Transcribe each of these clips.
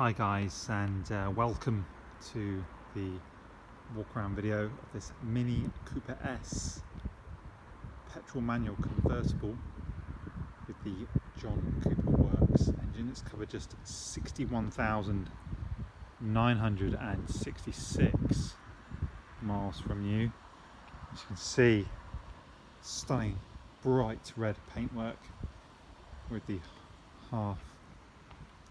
Hi guys, and welcome to the walk around video of this Mini Cooper S petrol manual convertible with the John Cooper Works engine. It's covered just 61,966 miles from you. As you can see, stunning bright red paintwork with the half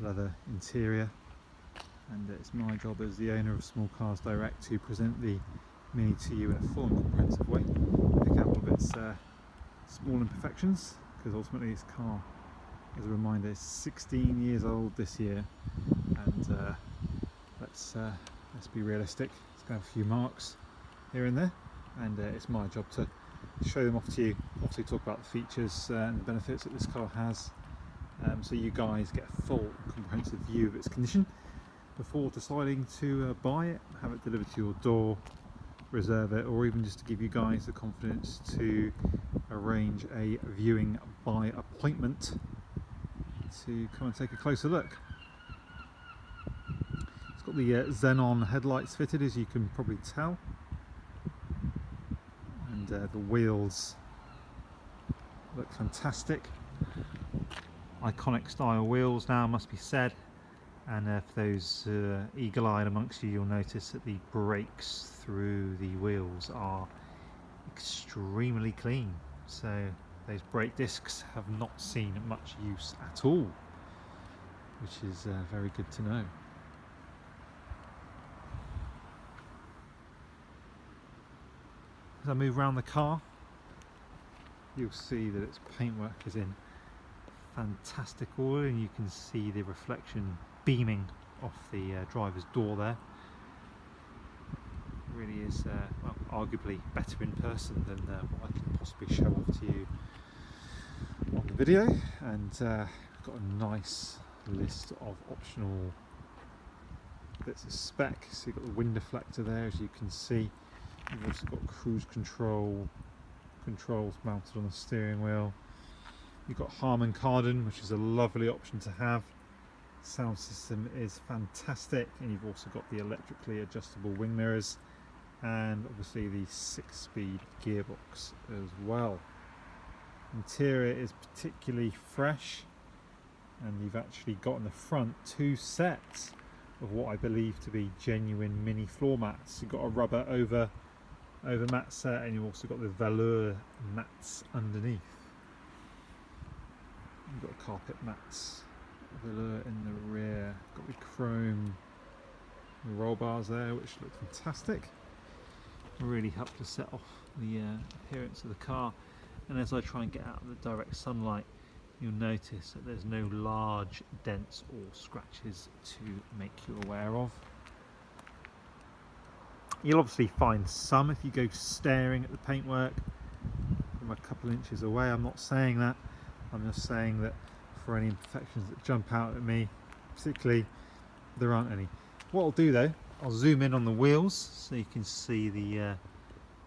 leather interior, and it's my job as the owner of Small Cars Direct to present the Mini to you in a full and comprehensive way, pick out all of its small imperfections, because ultimately this car, as a reminder, is 16 years old this year, and let's be realistic, it's going to have a few marks here and there, and it's my job to show them off to you, obviously talk about the features and the benefits that this car has, so you guys get a full comprehensive view of its condition before deciding to buy it, have it delivered to your door, reserve it, or even just to give you guys the confidence to arrange a viewing by appointment to come and take a closer look. It's got the xenon headlights fitted, as you can probably tell, and the wheels look fantastic. Iconic style wheels now, must be said, and for those eagle-eyed amongst you, you'll notice that the brakes through the wheels are extremely clean, so those brake discs have not seen much use at all, which is very good to know. As I move around the car, you'll see that its paintwork is in fantastic order, and you can see the reflection beaming off the driver's door there. It really is well, arguably better in person than what I can possibly show off to you on the video, and we've got a nice list of optional bits of spec. So you've got the wind deflector there, as you can see. You've also got cruise controls mounted on the steering wheel. You've got Harman Kardon, which is a lovely option to have. Sound system is fantastic, and you've also got the electrically adjustable wing mirrors, and obviously the 6-speed gearbox as well. Interior is particularly fresh, and you've actually got in the front 2 sets of what I believe to be genuine mini floor mats. You've got a rubber over mat set, and you've also got the velour mats underneath. You've got carpet mats, velour in the rear, got the chrome roll bars there, which look fantastic. Really help to set off the appearance of the car. And as I try and get out of the direct sunlight, you'll notice that there's no large dents or scratches to make you aware of. You'll obviously find some if you go staring at the paintwork from a couple inches away. I'm not saying that. I'm just saying that for any imperfections that jump out at me, particularly, there aren't any. What I'll do though, I'll zoom in on the wheels so you can see the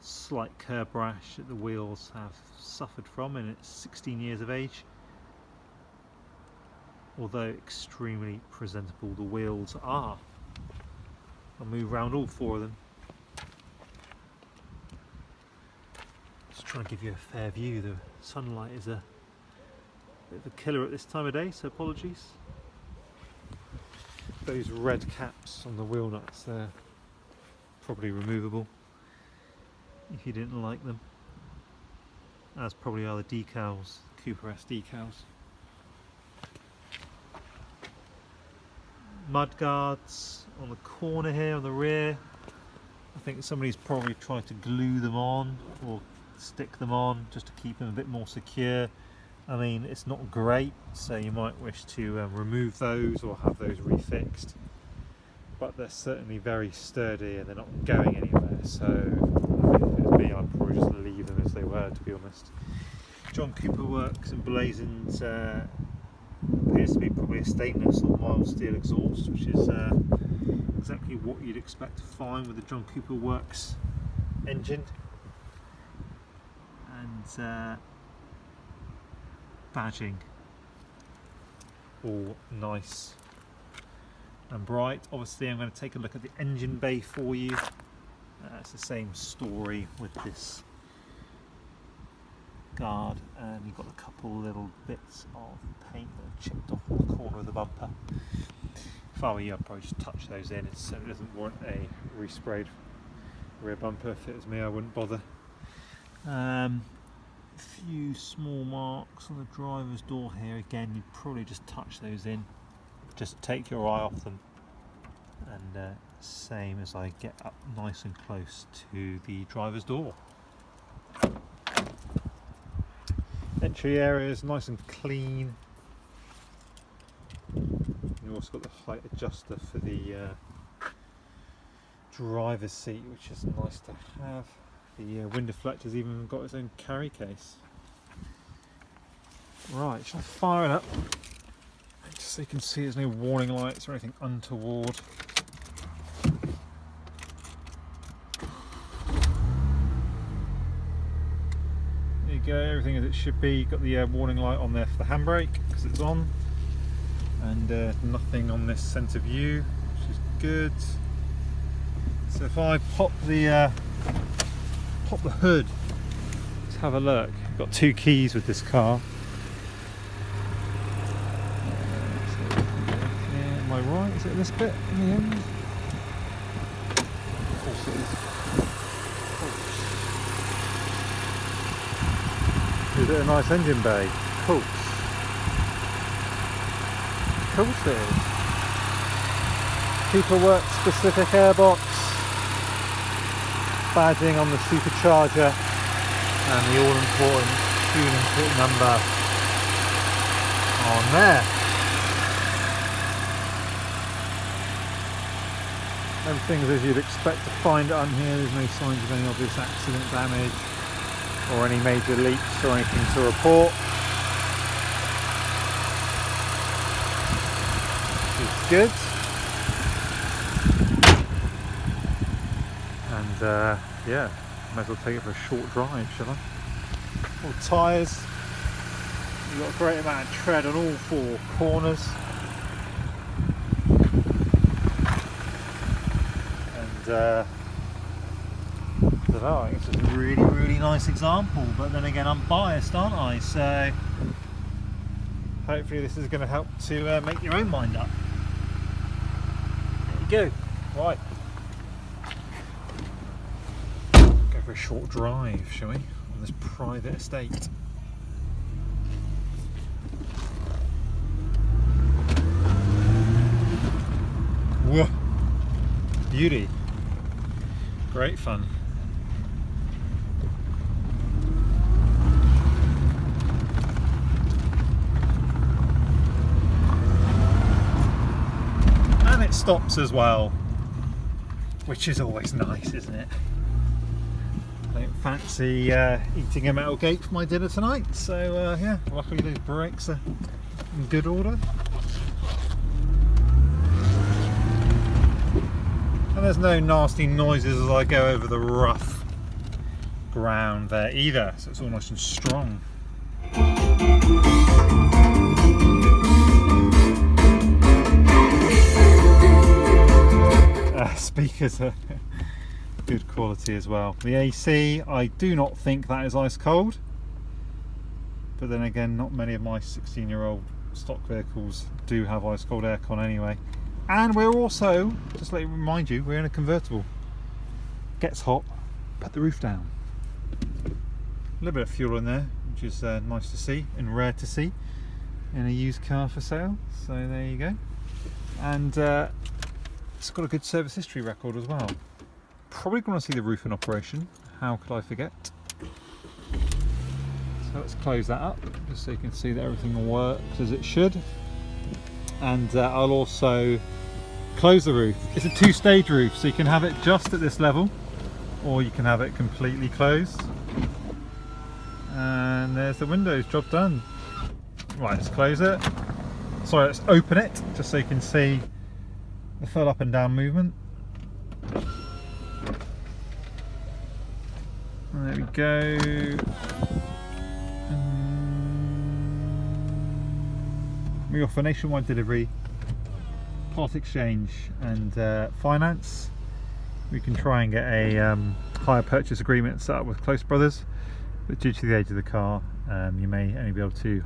slight curb rash that the wheels have suffered from in its 16 years of age. Although extremely presentable the wheels are. I'll move around all 4 of them. Just trying to give you a fair view. The sunlight is a bit of a killer at this time of day, so apologies. Those red caps on the wheel nuts, they're probably removable if you didn't like them, as probably are the decals, Cooper S decals. Mud guards on the corner here on the rear. I think somebody's probably tried to glue them on or stick them on just to keep them a bit more secure. I mean, it's not great, so you might wish to remove those or have those refixed, but they're certainly very sturdy and they're not going anywhere, so I mean, if it was me, I'd probably just leave them as they were, to be honest. John Cooper Works emblazoned appears to be probably a stainless or mild steel exhaust, which is exactly what you'd expect to find with the John Cooper Works engine. And badging all nice and bright. Obviously I'm going to take a look at the engine bay for you. It's the same story with this guard, and you've got a couple little bits of paint that have chipped off on the corner of the bumper. If I were you, I'd probably just touch those in so it doesn't warrant a resprayed rear bumper. If it was me, I wouldn't bother. Few small marks on the driver's door here. Again, you'd probably just touch those in. Just take your eye off them. And same as I get up nice and close to the driver's door. Entry area is nice and clean. You've also got the height adjuster for the driver's seat, which is nice to have. The window deflector's even got its own carry case. Right, shall I fire it up? Just so you can see there's no warning lights or anything untoward. There you go, everything as it should be. You've got the warning light on there for the handbrake because it's on. And nothing on this centre view, which is good. So if I pop the hood, let's have a look. I've got two keys with this car. Am I right? Is it this bit in the end? Of course it is. Is it a nice engine bay? Of course. Of course it is. People work specific airbox. Badging on the supercharger and the all-important tuning kit number on there. Everything's as you'd expect to find it on here. There's no signs of any obvious accident damage or any major leaks or anything to report. Which is good. And yeah, might as well take it for a short drive, shall I? All tyres. You've got a great amount of tread on all four corners. And I don't know, I think it's a really, really nice example. But then again, I'm biased, aren't I? So hopefully this is going to help to make your own mind up. There you go. Right. A short drive, shall we, on this private estate. Whoa, beauty, great fun. And it stops as well, which is always nice, isn't it? I don't fancy eating a metal gate for my dinner tonight, so yeah, luckily those brakes are in good order. And there's no nasty noises as I go over the rough ground there either, so it's all nice and strong. Speakers are good quality as well. The AC, I do not think that is ice cold, but then again, not many of my 16-year-old stock vehicles do have ice cold aircon anyway. And we're also, just let me remind you, we're in a convertible. Gets hot, put the roof down. A little bit of fuel in there, which is nice to see and rare to see in a used car for sale. So there you go. And it's got a good service history record as well. Probably going to see the roof in operation. How could I forget? So let's close that up just so you can see that everything works as it should. And I'll also close the roof. It's a two-stage roof, so you can have it just at this level, or you can have it completely closed. And there's the windows, job done. Right, let's close it. Sorry, let's open it just so you can see the full up and down movement. There we go. We offer nationwide delivery part exchange and finance. We can try and get a hire purchase agreement set up with Close Brothers, but due to the age of the car, you may only be able to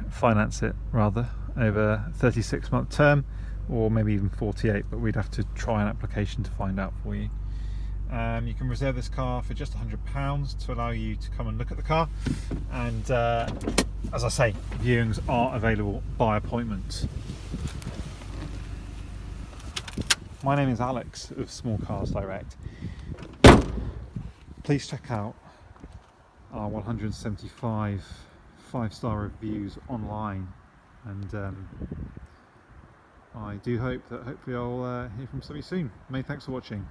finance it rather, over a 36-month term, or maybe even 48, but we'd have to try an application to find out for you. You can reserve this car for just £100 to allow you to come and look at the car, and as I say, viewings are available by appointment. My name is Alex of Small Cars Direct. Please check out our 175 5-star reviews online, and I do hope that hopefully I'll hear from somebody soon. Many thanks for watching.